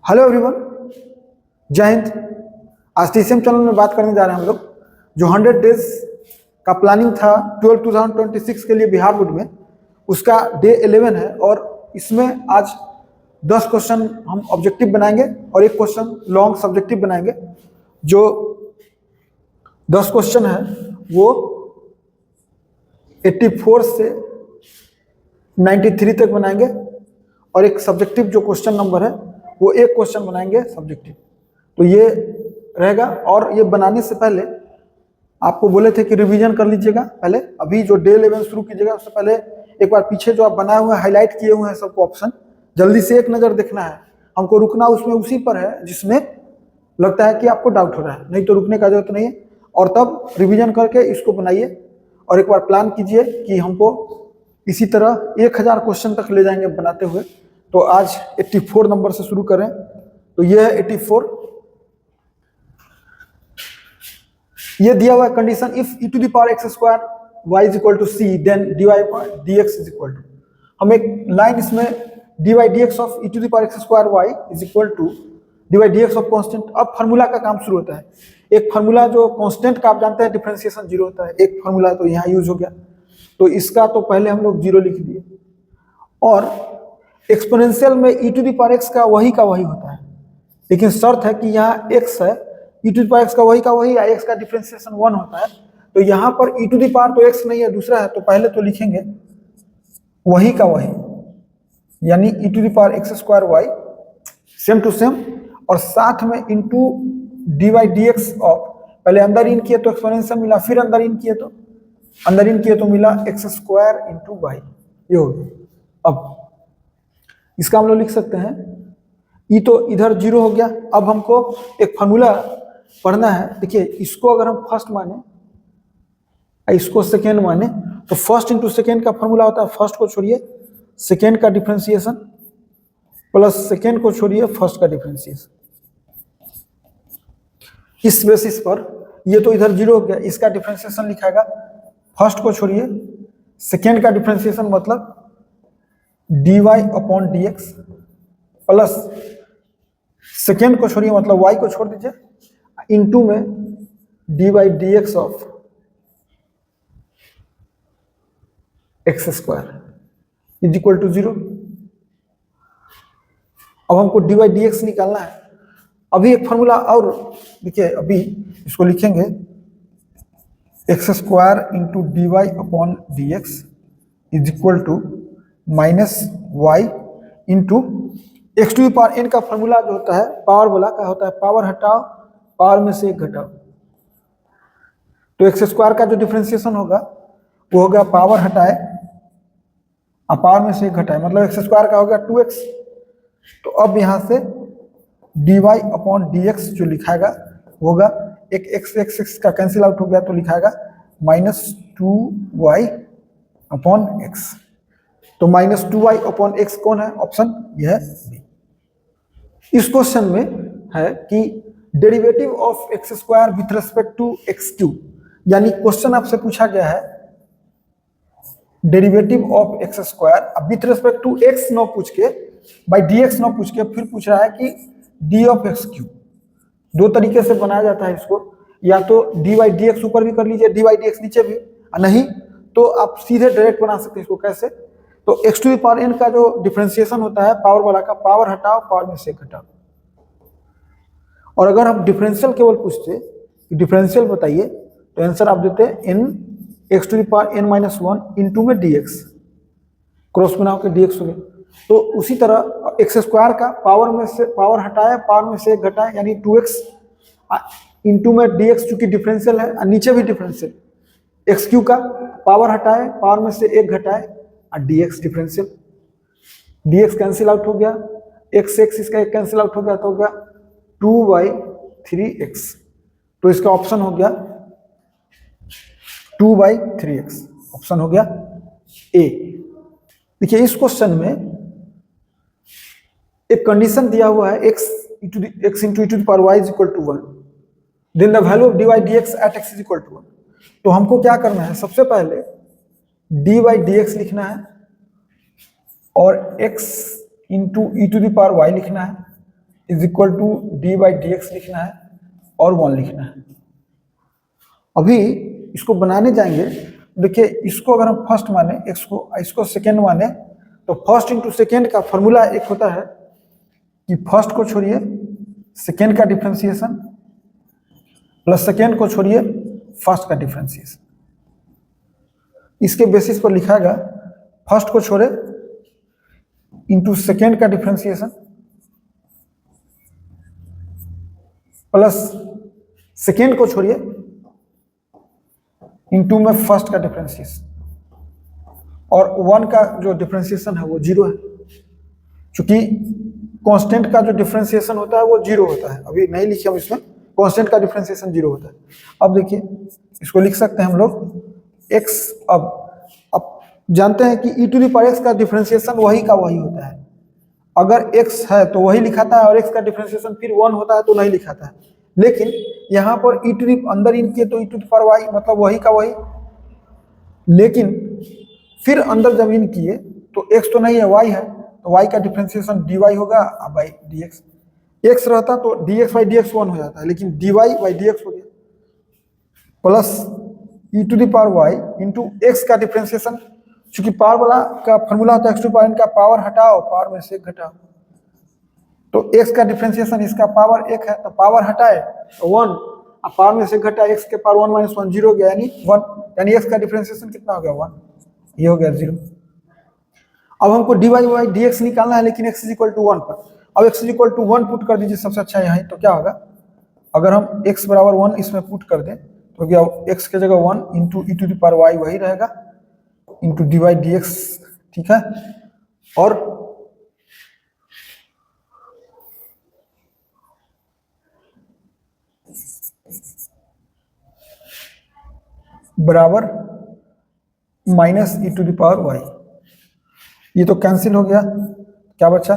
Hello everyone, जय हिंद। आज TCM channel में बात करने जा रहे हैं हम लोग जो 100 डेज का प्लानिंग था 2026 के लिए बिहार बोर्ड में, उसका डे 11 है और इसमें आज 10 क्वेश्चन हम ऑब्जेक्टिव बनाएंगे और एक क्वेश्चन लॉन्ग सब्जेक्टिव बनाएंगे। जो 10 क्वेश्चन है वो 84 से 93 तक बनाएंगे और एक सब्जेक्टिव जो क्वेश्चन नंबर है वो एक क्वेश्चन बनाएंगे सब्जेक्टिव। तो ये रहेगा और ये बनाने से पहले आपको बोले थे कि रिवीजन कर लीजिएगा पहले। अभी जो डे 11 शुरू कीजिएगा उससे पहले एक बार पीछे जो आप बनाए हुए हैं, हाईलाइट किए हुए हैं सबको ऑप्शन, जल्दी से एक नज़र देखना है। हमको रुकना उसमें उसी पर है जिसमें लगता है कि आपको डाउट हो रहा है, नहीं तो रुकने का जरूरत नहीं है। और तब रिविजन करके इसको बनाइए और एक बार प्लान कीजिए कि हमको इसी तरह 1000 क्वेश्चन तक ले जाएंगे बनाते हुए। तो आज 84 नंबर से शुरू करें। तो ये है 84। ये दिया हुआ condition, if e to the power x square y is equal to c then dy dx is equal to, हम एक लाइन इसमें dy dx of e to the power x square y is equal to dy dx of constant. अब formula का काम शुरू होता है। एक फार्मूला जो कांस्टेंट का आप जानते हैं डिफरेंशिएशन 0 होता है, एक फार्मूला तो यहाँ यूज हो गया। तो इसका तो पहले हम लोग 0 लिख दिए और एक्सपोनेंशियल में e to the power x का वही होता है, लेकिन शर्त है कि यहाँ x है, e to the power x का वही या x का डिफरेंशिएशन 1 होता है। तो यहाँ पर e टू द पावर तो x नहीं है, दूसरा है, तो पहले तो लिखेंगे वही का वही, यानी e to the power x square y same to same, और साथ में इंटू dy dx ऑफ, पहले अंदर इन किए तो एक्सपोनेंशियल मिला, फिर अंदर इन किए तो मिला x स्क्वायर इंटू वाई। ये हो गया। अब इसका हम लोग लिख सकते हैं ई तो इधर 0 हो गया। अब हमको एक फार्मूला पढ़ना है। देखिए, इसको अगर हम फर्स्ट माने इसको सेकेंड माने तो फर्स्ट इंटू सेकेंड का फार्मूला होता है, फर्स्ट को छोड़िए सेकेंड का डिफरेंशिएशन प्लस सेकेंड को छोड़िए फर्स्ट का डिफरेंशिएशन। इस बेसिस पर ये तो इधर 0 हो गया, इसका डिफरेंशिएशन लिखाएगा, फर्स्ट को छोड़िए सेकेंड का डिफरेंशिएशन मतलब dy upon dx plus second को छोड़िए मतलब y को छोड़ दीजिए, इनटू में dy dx of x square is equal to 0। अब हमको dy dx निकालना है। अभी एक फॉर्मूला और देखिए, अभी इसको लिखेंगे x square into dy upon dx is equal to minus y into x to the power n का फॉर्मूला जो होता है पावर वाला का होता है, पावर हटाओ पावर में से एक घटाओ। तो एक्स स्क्वायर का जो डिफरेंशिएशन होगा वो होगा पावर हटाए और पावर में से एक घटाए, मतलब एक्स स्क्वायर का हो गया 2x। तो अब यहाँ से dy अपॉन dx जो लिखाएगा होगा, एक x का कैंसिल आउट हो गया तो लिखाएगा माइनस 2y अपॉन x। तो माइनस 2y अपॉन x कौन है? ऑप्शन यह है बी। इस क्वेश्चन में है कि derivative of x square with respect to x cube, यानी क्वेश्चन आपसे पूछा गया है derivative of x square with respect to x न पूछ के, बाई dx न पूछ के, फिर पूछ रहा है कि d ऑफ एक्स क्यूब। दो तरीके से बनाया जाता है इसको, या तो dy dx ऊपर भी कर लीजिए, dy dx नीचे भी, नहीं तो आप सीधे डायरेक्ट बना सकते हैं इसको। कैसे? तो x to the power n का जो डिफरेंशिएशन होता है पावर वाला का, पावर हटाओ पावर में से घटाओ। और अगर हम डिफरेंशियल केवल पूछते कि डिफरेंशियल बताइए तो आंसर आप देते n x to the power n minus 1 into में dx, क्रॉस बनाओ के dx हो गया। तो उसी तरह एक्स स्क्वायर का पावर में से पावर हटाए पावर में से एक घटाए, यानी 2x इंटू में dx, चूंकि डिफरेंशियल है और नीचे भी डिफरेंशियल, एक्स क्यू का पावर हटाए पावर में से एक घटाए और dx differential, dx cancel out हो गया, x इसका एक कैंसिल आउट हो गया तो हो गया 2/3x। तो इसका ऑप्शन हो गया 2/3x, ऑप्शन हो गया ए। देखिए, इस क्वेश्चन में एक कंडीशन दिया हुआ है x into e to the power y is equal to 1, then the value of dy dx at x is equal to 1। तो हमको क्या करना है? सबसे पहले dy dx लिखना है और x into e to the power y लिखना है, is equal to d by d x लिखना है और 1 लिखना है। अभी इसको बनाने जाएंगे, देखिए इसको अगर हम फर्स्ट माने, इसको सेकेंड माने, तो फर्स्ट इंटू सेकेंड का फॉर्मूला एक होता है कि फर्स्ट को छोड़िए सेकेंड का डिफरेंशिएशन प्लस सेकेंड को छोड़िए फर्स्ट का डिफरेंशिएशन। इसके बेसिस पर लिखा गया फर्स्ट को छोड़े इंटू सेकेंड का डिफरेंशिएशन प्लस सेकेंड को छोड़िए इंटू में फर्स्ट का डिफरेंशिएशन, और 1 का जो डिफरेंशिएशन है वो 0 है, क्योंकि कांस्टेंट का जो डिफरेंशिएशन होता है वो 0 होता है। अभी नहीं लिखे हम इसमें, कांस्टेंट का डिफरेंशिएशन 0 होता है। अब देखिए इसको लिख सकते हैं हम लोग x। अब जानते हैं कि e to the power x का डिफरेंशिएशन वही का वही होता है। अगर x है तो वही लिखाता है और x का डिफरेंशिएशन फिर 1 होता है तो नहीं लिखाता है। लेकिन यहाँ पर e टू द अंदर इन किए तो e to the power y मतलब वही का वही, लेकिन फिर अंदर जब इन किए तो x तो नहीं है y है, तो y का डिफरेंशिएशन dy होगा बाई dx। x रहता तो dx बाई dx 1 हो जाता है, लेकिन dy बाई dx हो गया plus e to the power y into x का डिफरेंशिएशन। चूंकि पावर वाला का फॉर्मूला होता है x टू पावर n का पावर हटाओ पावर में से घटाओ, तो x का डिफरेंशिएशन इसका पावर 1 है तो पावर हटाए तो 1, अब पावर में से घटाए x के पावर 1 माइनस 1 0 हो गया, यानी 1, यानी x का डिफरेंशिएशन कितना हो गया 1, ये हो गया 0। अब हमको dy बाई dx निकालना है, लेकिन x इज इक्वल टू 1 पर। अब x is equal to 1 put कर दीजिए, सबसे अच्छा यहाँ, तो क्या होगा अगर हम x बराबर 1 इसमें पुट कर दें तो क्या x के जगह 1 into e to the power y वही रहेगा into d by d x, ठीक है, और बराबर minus e to the power y. ये तो कैंसिल हो गया, क्या बचा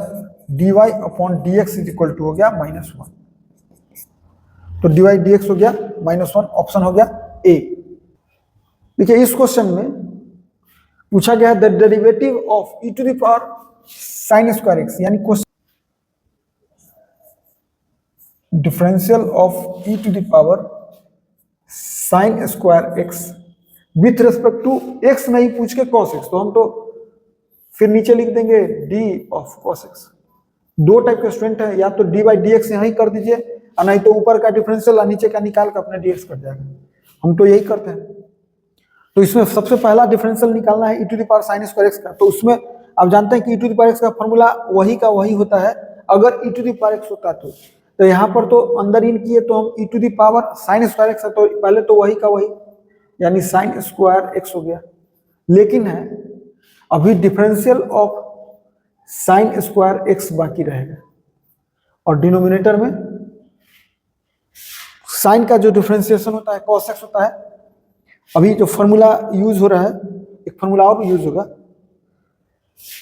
d y upon d x is equal to हो गया -1, तो डी वाई डी एक्स हो गया -1, ऑप्शन हो गया ए। देखिए इस क्वेश्चन में पूछा गया है the derivative of e to the power sine square x, यानी question differential of e to the power sine square x with respect to x नहीं पूछ के कॉस एक्स, तो हम तो फिर नीचे लिख देंगे डी ऑफ कॉस एक्स। दो टाइप के स्टूडेंट है, या तो डी बाई डी एक्स यहाँ ही कर दीजिए और नहीं तो ऊपर का डिफरेंशियल और नीचे का निकाल कर अपने डी एक्स कर जाएगा, हम तो यही करते हैं। तो इसमें सबसे पहला डिफरेंशियल निकालना है e to the power sine square x का, तो उसमें आप जानते हैं कि e to the power x का फॉर्मूला वही का वही होता है अगर e to the power x होता तो यहाँ पर तो अंदर इन किए तो हम e to the power sine square x है, तो पहले तो वही का वही यानी साइन स्क्वायर एक्स हो गया, लेकिन है अभी differential of sine square x बाकी रहेगा और डिनोमिनेटर में साइन का जो डिफरेंशिएशन होता है कॉस एक्स होता है। अभी जो फॉर्मूला यूज हो रहा है एक फॉर्मूला और यूज होगा,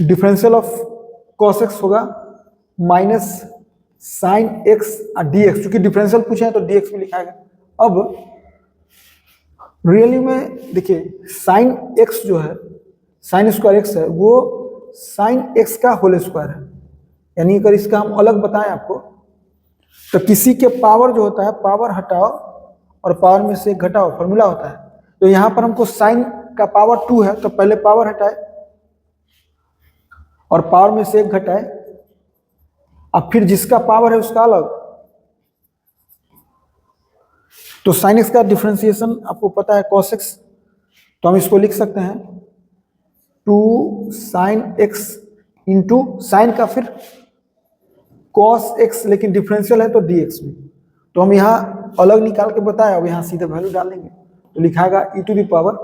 डिफरेंशियल ऑफ कॉस एक्स होगा minus sine x d x, चूंकि डिफरेंशियल पूछे हैं तो डी एक्स भी लिखाएगा। अब रियली में देखिए साइन एक्स जो है साइन स्क्वायर एक्स है वो साइन एक्स का होल स्क्वायर है, यानी अगर इसका हम अलग बताएं आपको तो किसी के पावर जो होता है पावर हटाओ और पावर में से घटाओ फॉर्मूला होता है, तो यहाँ पर हमको साइन का पावर 2 है तो पहले पावर हटाए और पावर में से घटाए, अब फिर जिसका पावर है उसका अलग, तो साइन एक्स का डिफरेंशिएशन आपको पता है कॉस एक्स, तो हम इसको लिख सकते हैं 2 साइन एक्स इंटू साइन का फिर कॉस एक्स, लेकिन डिफरेंशियल है तो डी एक्स भी, तो हम यहाँ अलग निकाल के बताए, अब यहाँ सीधे वैल्यू डाल देंगे तो लिखाएगा e to the power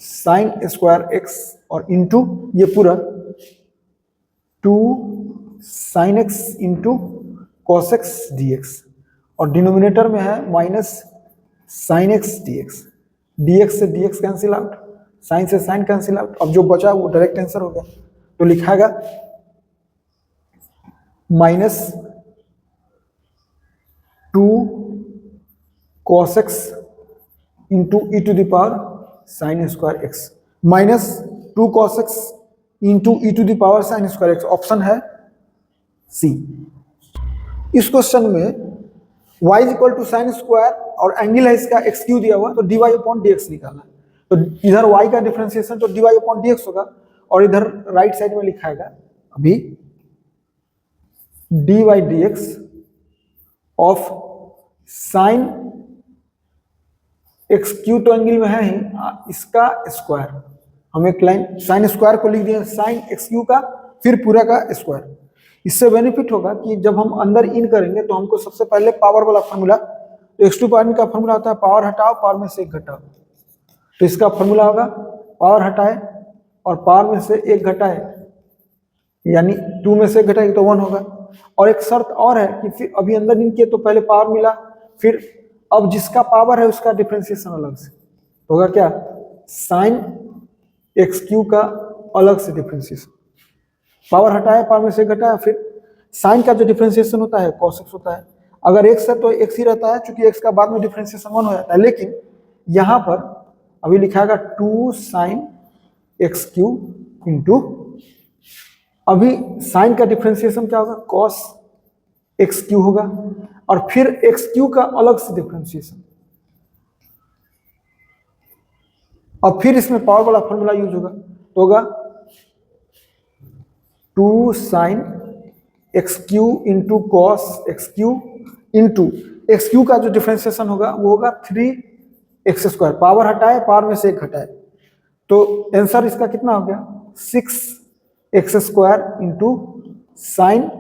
sine square x और इंटू ये पूरा 2 sine x into cos x d x, और डिनोमिनेटर में है minus sine x d x, d x से d x cancel out, sine से साइन कैंसिल आउट, अब जो बचा वो डायरेक्ट आंसर हो गया, तो लिखाएगा minus 2 cos x into e to the power sine square x, minus 2 cos x into e to the power sine square x, option है सी। इस क्वेश्चन में y equal to sine square और angle है इसका x Q दिया हुआ, तो dy upon d x निकालना है। तो इधर y का डिफरेंशिएशन तो dy अपॉन डी एक्स होगा, और इधर राइट साइड में लिखाएगा अभी dy D x of sine x cube, तो एंगल में है ही इसका स्क्वायर। हम एक लाइन साइन स्क्वायर को लिख दिए साइन एक्स क्यू का, फिर पूरा का स्क्वायर। इससे बेनिफिट होगा कि जब हम अंदर इन करेंगे तो हमको सबसे पहले पावर वाला फार्मूला, तो एक्स टू पावर का फार्मूला होता है पावर हटाओ पावर में से एक घटाओ, तो इसका फार्मूला होगा पावर हटाए और पावर में से एक घटाए, यानी 2 में से एक घटाए तो 1 होगा। और एक शर्त और है कि फिर अभी अंदर इन किए तो पहले पावर मिला, फिर अब जिसका पावर है उसका डिफरेंशिएशन अलग से, तो होगा क्या साइन एक्स क्यू का अलग से डिफरेंशिएशन, पावर हटाया पावर में से घटाया, फिर साइन का जो डिफरेंशिएशन होता है cos x होता है। अगर x है तो x ही रहता है, क्योंकि x का बाद में डिफरेंशिएशन 1 हो जाता है। लेकिन यहाँ पर अभी लिखाएगा 2 साइन एक्स क्यू इंटू, अभी साइन का डिफरेंशिएशन क्या होगा cos एक्स क्यू होगा, और फिर एक्स क्यू का अलग से डिफरेंशिएशन, और फिर इसमें पावर वाला फॉर्मूला यूज होगा, तो होगा 2 sine x cube into cos x cube into x Q का जो डिफरेंशिएशन होगा वो होगा 3 एक्स स्क्वायर, पावर हटाए पावर में से एक घटाए, तो आंसर इसका कितना हो गया 6 x square into sine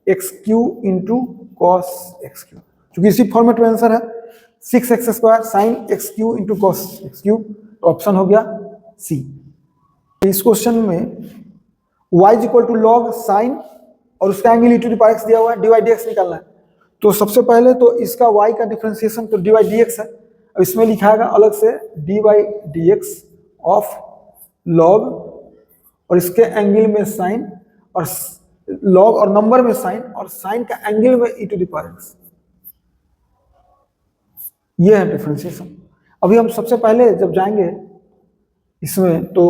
x cube into cos x cube. क्योंकि इसी फॉर्मेट में आंसर है 6 x square sine x cube into cos x cube, तो ऑप्शन हो गया सी। इस क्वेश्चन में y equal to log sine और उसका angle e to the power x दिया हुआ है, dy dx निकालना है। तो सबसे पहले तो इसका y का डिफरेंशिएशन तो dy dx है, अब इसमें लिखाएगा अलग से dy dx ऑफ लॉग और इसके एंगल में साइन, और लॉग और नंबर में साइन, और साइन का एंगल में e to the power x, ये है डिफरेंशिएशन। अभी हम सबसे पहले जब जाएंगे इसमें तो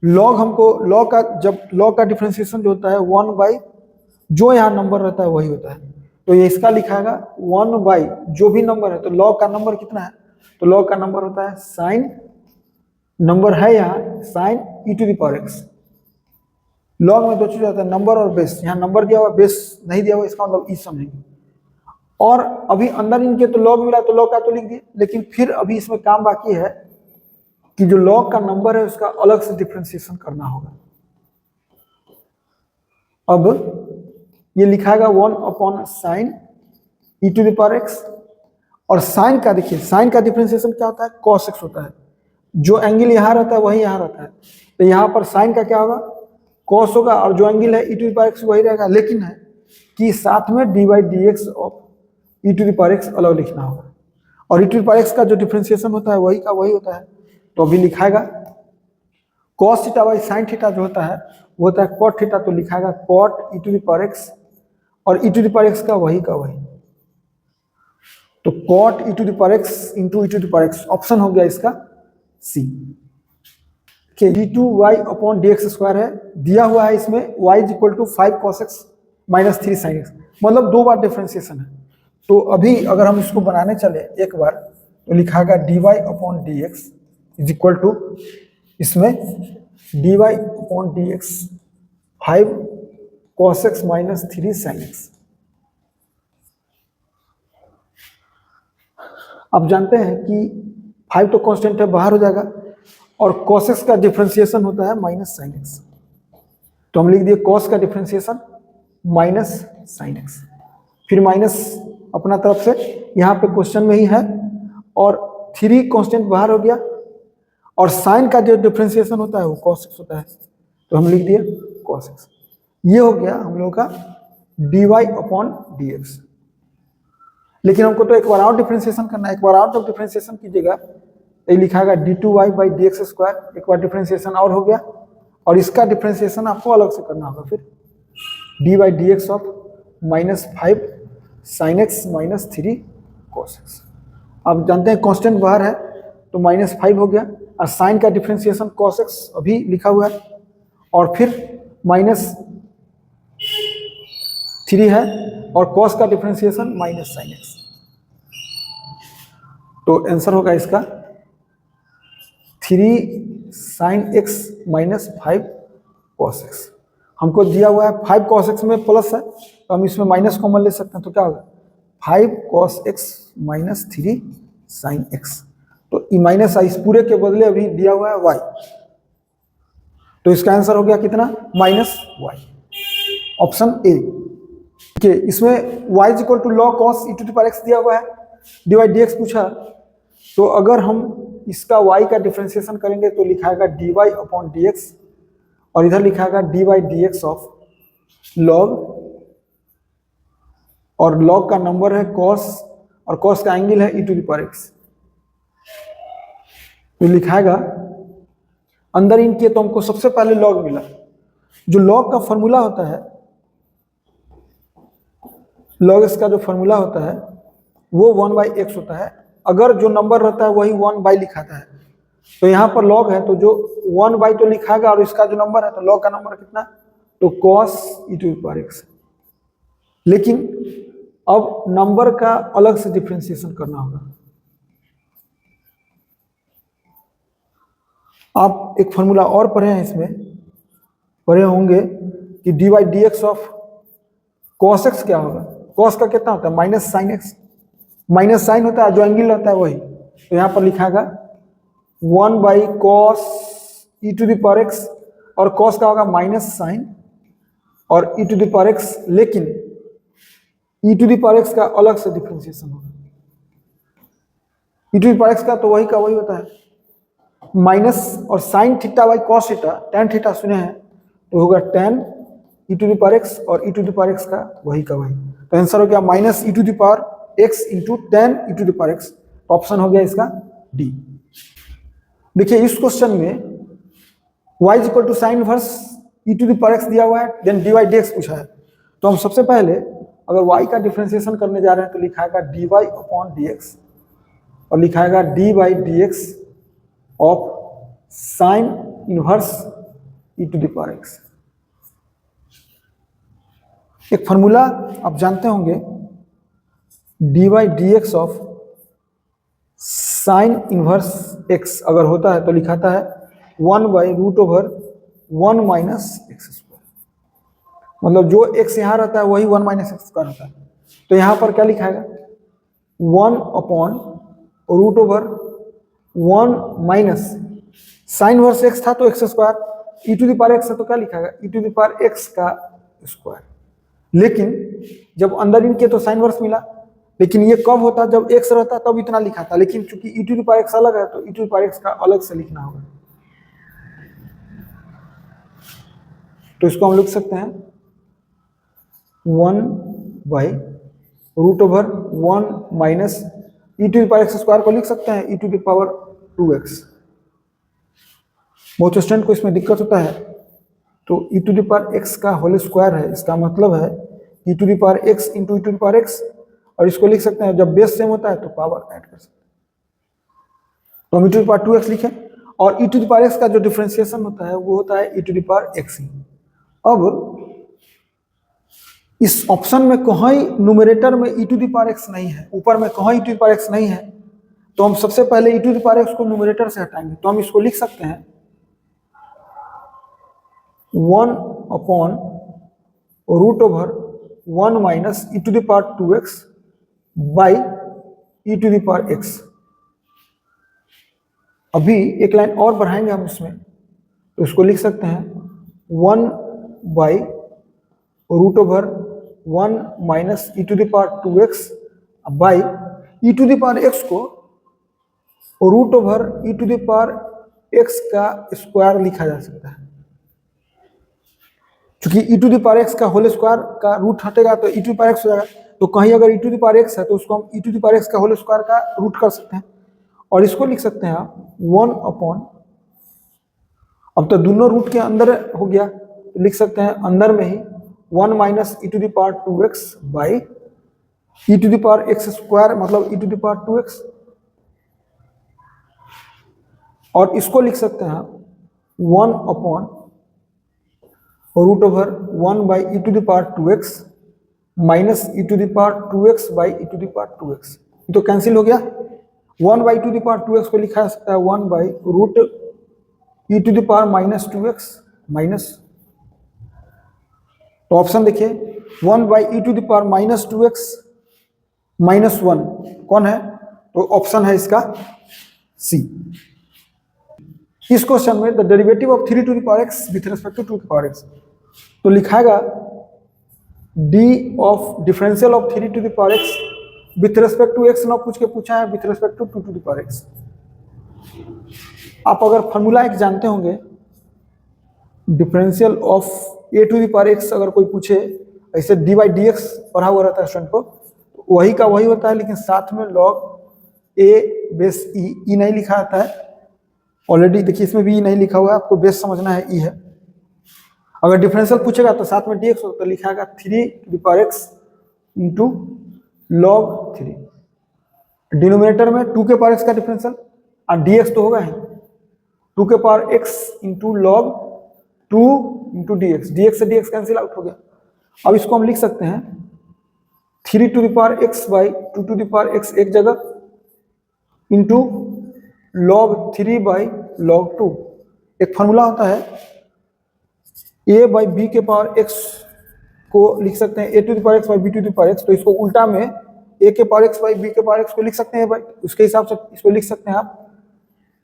लॉग हमको लॉग का डिफरेंशिएशन जो होता है 1 बाई जो यहाँ नंबर रहता है वही होता है, तो ये इसका लिखाएगा 1 बाई जो भी नंबर है, तो लॉग का नंबर कितना है, तो लॉग का नंबर होता है साइन, नंबर है यहाँ sine e to the power x। Log में दो चीज होता है नंबर और बेस, यहाँ नंबर दिया हुआ बेस नहीं दिया हुआ, इसका मतलब ई समझेंगे। और अभी अंदर इनके तो लॉग मिला तो लॉग का तो लिख दिए, लेकिन फिर अभी इसमें काम बाकी है कि जो लॉग का नंबर है उसका अलग से डिफरेंशिएशन करना होगा। अब ये लिखाएगा 1 upon sine e to the power x, और साइन का देखिए साइन का डिफरेंशिएशन क्या होता है cos x होता है, जो एंगल यहाँ रहता है वही यहाँ रहता है, तो यहाँ पर साइन का क्या होगा cos होगा, और जो एंगल है e to the power x वही रहेगा, लेकिन है कि साथ में dy dx of e to the power x अलग लिखना होगा, और e to the power x का जो डिफरेंशिएशन होता है वही का वही होता है। तो अभी लिखाएगा cos theta by sine theta जो होता है वो होता है cot थीटा, तो लिखाएगा cot e to the power x और e to the power x का वही, तो cot e to the power x into e to the power x, option हो गया इसका सी। d2y अपॉन dx स्क्वायर है, दिया हुआ है इसमें y equal to 5 cos x minus 3 sin x, मतलब 2 बार डिफरेंशिएशन है। तो अभी अगर हम इसको बनाने चले एक बार तो लिखाएगा dy upon dx is equal to, इसमें dy upon dx 5 cos x minus 3 sin x। आप जानते हैं कि 5 तो कांस्टेंट है बाहर हो जाएगा, और cos x का डिफरेंशिएशन होता है माइनस sin x, तो हम लिख दिए cos का डिफरेंशिएशन माइनस sin x, फिर माइनस अपना तरफ से यहाँ पे क्वेश्चन में ही है, और 3 कांस्टेंट बाहर हो गया, और साइन का जो डिफरेंशिएशन होता है वो cos x होता है, तो हम लिख दिए cos x। ये हो गया हम लोगों का dy अपॉन dx। लेकिन हमको तो एक बार और डिफरेंशिएशन करना है, एक बार और जब डिफरेंशिएशन कीजिएगा तो लिखाएगा d2y बाई dx स्क्वायर, एक बार डिफरेंशिएशन और हो गया, और इसका डिफरेंशिएशन आपको अलग से करना होगा, फिर dy by dx of minus 5 sin x minus 3 cos x। आप जानते हैं कांस्टेंट बाहर है तो माइनस 5 हो गया, और साइन का डिफरेंशिएशन cos x अभी लिखा हुआ है, और फिर माइनस 3 है, और कॉस का डिफरेंशिएशन माइनस साइन एक्स। तो आंसर होगा इसका 3 sign x minus 5 cos x. हमको दिया हुआ है 5 कॉस एक्स में प्लस है, तो हम इसमें माइनस कॉमन ले सकते हैं, तो क्या होगा 5 cos x minus 3 sine x. तो ई माइनस इस पूरे के बदले अभी दिया हुआ है वाई, तो इसका आंसर हो गया कितना माइनस वाई, ऑप्शन ए। ठीक, इसमें y equal to log cos e to the power x दिया हुआ है, डिवाइड डी एक्स पूछा, तो अगर हम इसका y का डिफरेंशिएशन करेंगे तो लिखाएगा dy अपॉन डी एक्स, और इधर लिखाएगा dy dx ऑफ log, और log का नंबर है cos, और cos का एंगल है e to the power x। तो लिखाएगा अंदर इनके, तो हमको सबसे पहले log मिला। जो log का फॉर्मूला होता है, log x का जो फॉर्मूला होता है वो 1/x होता है, अगर जो नंबर रहता है वही 1 लिखाता है। तो यहाँ पर log है तो जो 1 तो लिखाएगा, और इसका जो नंबर है तो log का नंबर कितना, तो cos e to the power x। लेकिन अब नंबर का अलग से डिफरेंशिएशन करना होगा। आप एक फॉर्मूला और पढ़े हैं, इसमें पढ़े होंगे कि dy dx of cos x क्या होगा, cos का कितना होता है minus sine x, minus sine होता है जो एंगल रहता है वही, तो यहाँ पर लिखाएगा 1/cos e to the power x, और cos का होगा माइनस साइन और e to the power x, लेकिन e to the power x का अलग से डिफरेंशिएशन होगा। e to the power x का तो वही का वही होता है माइनस, और sine theta by cos theta, tan theta सुने हैं, तो होगा tan e to the power x, और e to the power x का वही। तो आंसर हो गया minus e to the power x into tan e to the power x। Option हो गया इसका डी। देखिए इस क्वेश्चन में y equal to sine inverse e to the power x दिया हुआ है, देन dy dx पूछा है। तो हम सबसे पहले अगर y का डिफरेंशिएशन करने जा रहे हैं तो लिखाएगा dy अपॉन dx, और लिखाएगा d by dx of sine inverse e to the power x। एक फॉर्मूला आप जानते होंगे, dy dx of sine inverse x अगर होता है तो लिखाता है 1/√1 माइनस एक्स स्क्वायर, मतलब जो x यहाँ रहता है वही 1 माइनस एक्स स्क्वायर होता है। तो यहाँ पर क्या लिखाएगा 1/√1 माइनस साइन इनवर्स x था तो x square, e to the power x है तो क्या लिखाएगा e to the power x का स्क्वायर। लेकिन जब अंदर इनके तो साइन इनवर्स मिला, लेकिन ये कब होता जब x रहता तब इतना लिखा था, लेकिन चूंकि e to the power x अलग है तो e to the power x का अलग से लिखना होगा। तो इसको हम लिख सकते हैं 1/√1 minus e to the power x square को लिख सकते हैं e to the power 2x। बहुत स्टूडेंट को इसमें दिक्कत होता है, तो e to the power x का होल स्क्वायर है, इसका मतलब है e to the power x into e to the power x, और इसको लिख सकते हैं जब बेस सेम होता है तो पावर ऐड कर सकते हैं। तो हम e to the power 2x लिखें, और e to the power x का जो डिफरेंशिएशन होता है वो होता है e to the power x ही। अब इस ऑप्शन में कहीं न्यूमरेटर में e to the power x नहीं है, ऊपर में कहीं e to the power x नहीं है, तो हम सबसे पहले e to the power x को न्यूमरेटर से हटाएंगे। तो हम इसको लिख सकते हैं 1/√1 minus e to the power 2x by e to the power x। अभी एक लाइन और बढ़ाएंगे हम इसमें, तो इसको लिख सकते हैं 1/√1 minus e to the power 2x by e to the power x को √e to the power x का स्क्वायर लिखा जा सकता है। क्योंकि e to the power x का होल स्क्वायर का रूट हटेगा तो e to the power x हो जाएगा, तो कहीं अगर e to the power x है तो उसको हम e to the power x का होल स्क्वायर का रूट कर सकते हैं, और इसको लिख सकते हैं आप 1 अपॉन, अब तो दोनों रूट के अंदर हो गया, तो लिख सकते हैं अंदर में ही 1 minus e to the power 2x by e to the power x square, मतलब e to the power 2x, और इसको लिख सकते हैं 1 upon √1 by e to the power 2x minus e to the power 2x by e to the power 2x, तो cancel हो गया। 1 by two the power 2x को लिखा जा सकता है 1 by root e to the power minus 2x minus, तो option देखिए 1 by e to the power minus 2x minus 1 कौन है, तो ऑप्शन है इसका सी। इस क्वेश्चन में the derivative of 3 to the power x with respect to 2 की पावर x, तो लिखाएगा d of differential of 3 to the power x with respect to x, ना पूछ के पूछा है with respect to 2 to the power x। आप अगर फॉर्मूला एक जानते होंगे, differential of a to the power x अगर कोई पूछे, ऐसे dy dx पढ़ा हुआ रहता है स्टूडेंट को, तो वही का वही होता है, लेकिन साथ में log a बेस e नहीं लिखा आता है। ऑलरेडी देखिए इसमें भी e नहीं लिखा हुआ है, आपको बेस समझना है e है। अगर डिफरेंशियल पूछेगा तो साथ में dx हो, तो लिखाएगा 3 to the power x into log 3, denominator में 2 के पावर x का डिफरेंशियल और dx तो होगा ही, 2 के power x into log 2 into dx, dx से dx कैंसिल आउट हो गया। अब इसको हम लिख सकते हैं 3 to the power x by 2 to the power x एक जगह इंटू लॉग 3 बाई लॉग 2। एक फार्मूला होता है a बाई बी के पावर x को लिख सकते हैं a to the power x by b to the power x, तो इसको उल्टा में a के पावर x बाई बी के पावर x को लिख सकते हैं, उसके हिसाब से इसको लिख सकते हैं आप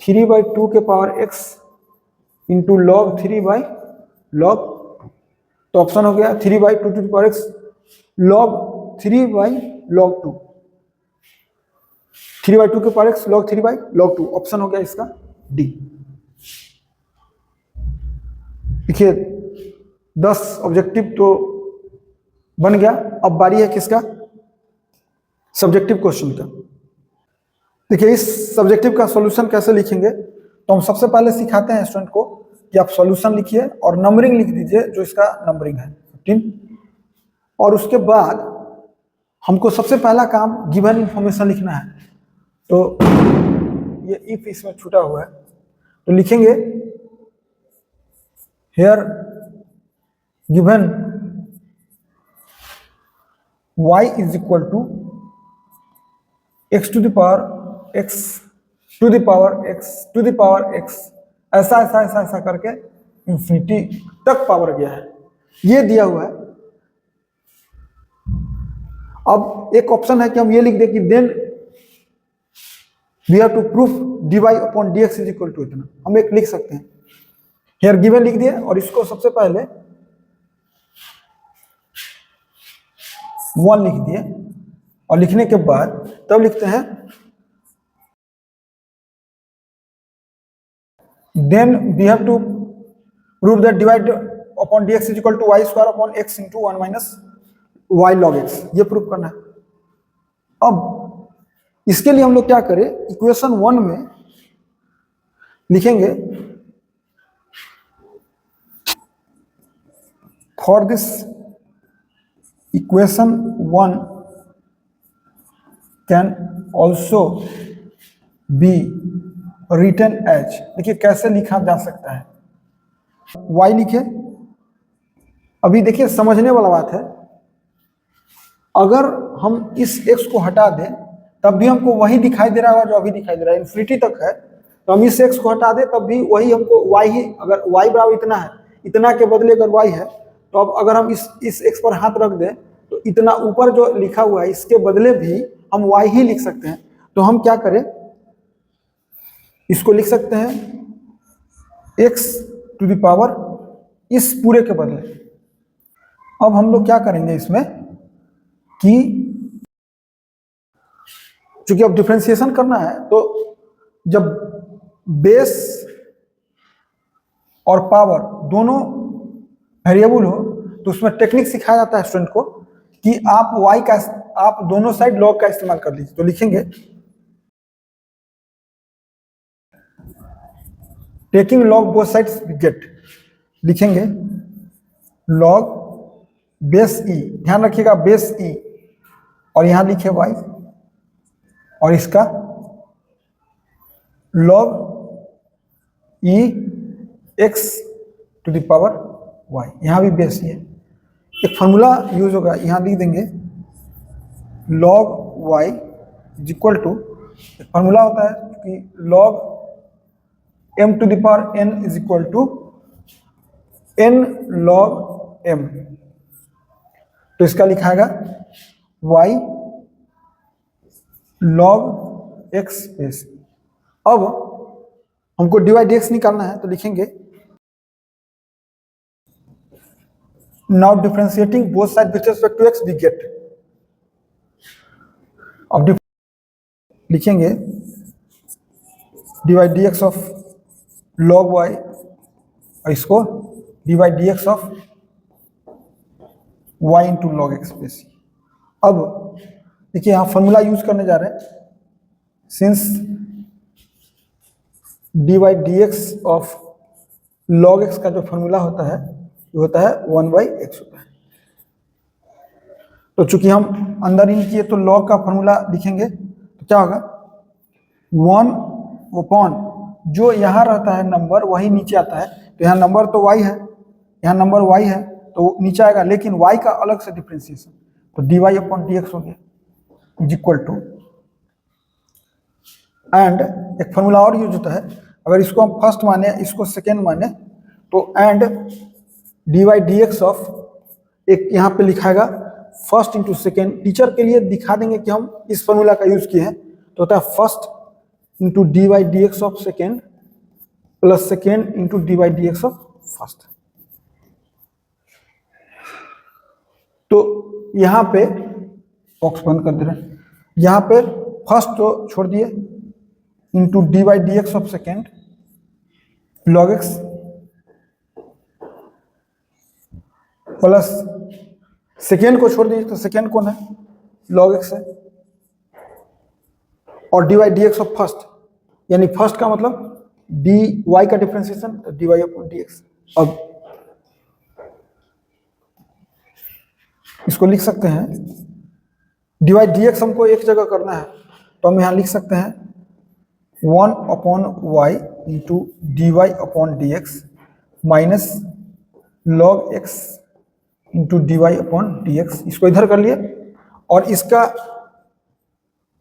3 बाई 2 के power x into log 3 by log 2, तो ऑप्शन हो गया 3 by 2 to the power x log 3 by log 2, 3 by 2 के power x log 3 by log 2, option हो गया इसका डी। देखिए 10 ऑब्जेक्टिव तो बन गया, अब बारी है किसका, सब्जेक्टिव क्वेश्चन का। देखिए इस सब्जेक्टिव का सॉल्यूशन कैसे लिखेंगे, तो हम सबसे पहले सिखाते हैं स्टूडेंट को कि आप सॉल्यूशन लिखिए और नंबरिंग लिख दीजिए, जो इसका नंबरिंग है 15, और उसके बाद हमको सबसे पहला काम गिवन इंफॉर्मेशन लिखना है। तो ये इफ इसमें छूटा हुआ है, तो लिखेंगे here given y is equal to x to the power x to the power x to the power x, ऐसा ऐसा ऐसा ऐसा करके इंफिनिटी तक पावर गया है, ये दिया हुआ है। अब एक ऑप्शन है कि हम ये लिख दें कि then we have to proof dy upon dx is equal to इतना, हम एक लिख सकते हैं। हेयर गिवन लिख दिए और इसको सबसे पहले 1 लिख दिए, और लिखने के बाद तब लिखते हैं then we have to prove that divide upon dx is equal to y square upon x into 1 minus y log x, ये प्रूव करना है। अब इसके लिए हम लोग क्या करें, इक्वेशन 1 में लिखेंगे for this equation 1 can also be written as, देखिए कैसे लिखा जा सकता है, y लिखे। अभी देखिए समझने वाला बात है, अगर हम इस x को हटा दें तब भी हमको वही दिखाई दे रहा होगा जो अभी दिखाई दे रहा है, इन्फिनिटी तक है, तो हम इस x को हटा दें तब भी वही हमको y ही, अगर y बराबर इतना है, इतना के बदले अगर y है, तो अब अगर हम इस x पर हाथ रख दें तो इतना ऊपर जो लिखा हुआ है इसके बदले भी हम y ही लिख सकते हैं। तो हम क्या करें, इसको लिख सकते हैं x टू द पावर इस पूरे के बदले। अब हम लोग क्या करेंगे इसमें कि चूंकि अब डिफरेंशिएशन करना है, तो जब बेस और पावर दोनों वेरिएबल हो तो उसमें टेक्निक सिखाया जाता है स्टूडेंट को कि आप y का, आप दोनों साइड लॉग का इस्तेमाल कर लीजिए। तो लिखेंगे taking log both sides get, लिखेंगे लॉग बेस e, ध्यान रखिएगा बेस e, और यहां लिखे y, और इसका log e x to the power y, यहां भी बेस है, एक फॉर्मूला यूज होगा, यहाँ लिख देंगे log y is equal to, एक फॉर्मूला होता है कि log m to the power n is equal to n log m। तो इसका लिखाएगा y log x बेस। अब हमको dy dx निकालना है, तो लिखेंगे now differentiating both sides with respect to x we get, अब लिखेंगे dy dx of log y और इसको dy dx of y into log x base. अब देखिए यहाँ फॉर्मूला यूज करने जा रहे हैं, since dy dx of log x का जो फॉर्मूला होता है वो होता है 1/x होता है। तो चूंकि हम अंदर इन किए तो log का फॉर्मूला लिखेंगे तो क्या होगा 1 अपॉन जो यहाँ रहता है नंबर वही नीचे आता है, तो यहाँ नंबर तो y है, यहाँ नंबर y है तो नीचे आएगा, लेकिन y का अलग से डिफ्रेंसिएशन, तो dy अपॉन dx हो गया इज इक्वल टू, एंड एक फॉर्मूला और यूज होता है, अगर इसको हम फर्स्ट माने इसको सेकेंड माने तो एंड dy dx ऑफ, एक यहाँ पे लिखाएगा फर्स्ट इंटू सेकेंड, टीचर के लिए दिखा देंगे कि हम इस फॉर्मूला का यूज किए हैं, तो होता है first into dy dx of second plus second into dy dx of first. तो यहाँ पे बॉक्स बंद कर दे रहे हैं, यहाँ पे फर्स्ट तो छोड़ दिए into dy dx of second log x plus second को छोड़ दीजिए तो सेकेंड कौन है log x है, और dy dx ऑफ फर्स्ट, यानी फर्स्ट का मतलब dy का डिफरेंशिएशन dy अपॉन dx। अब इसको लिख सकते हैं dy dx हमको एक जगह करना है, तो हम यहाँ लिख सकते हैं 1 upon y into dy upon dx minus log x into dy upon dx, इसको इधर कर लिए, और इसका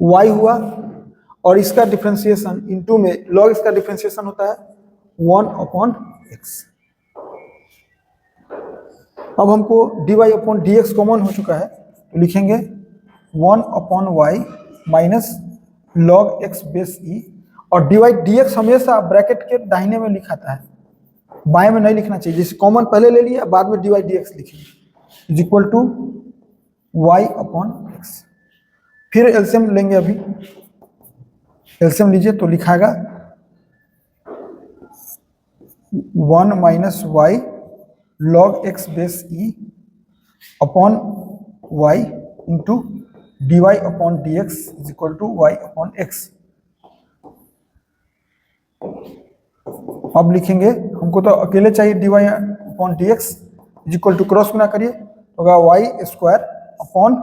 y हुआ और इसका डिफरेंशिएशन इंटू में log x का डिफरेंशिएशन होता है 1 अपॉन x। अब हमको dy अपॉन dx कॉमन हो चुका है, तो लिखेंगे 1 upon y minus log x base e, और dy dx हमेशा ब्रैकेट के दाहिने में लिखाता है, बाएं में नहीं लिखना चाहिए, जैसे कॉमन पहले ले लिया बाद में dy dx लिखेंगे is equal to y upon x। फिर एलसीएम लेंगे, अभी एलसीएम लीजिए तो लिखाएगा 1 minus y log x base e upon y into dy upon dx is equal to y upon x। अब लिखेंगे, हमको तो अकेले चाहिए dy upon dx is equal to, cross गुना करिए होगा y square upon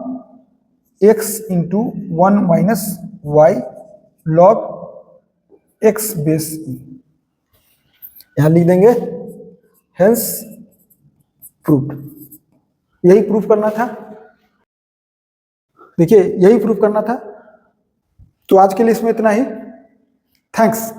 x into 1 minus y log x base e। यहां लिख देंगे हेंस प्रूव्ड। यही प्रूफ करना था, देखिए यही प्रूफ करना था। तो आज के लिए इसमें इतना ही, थैंक्स।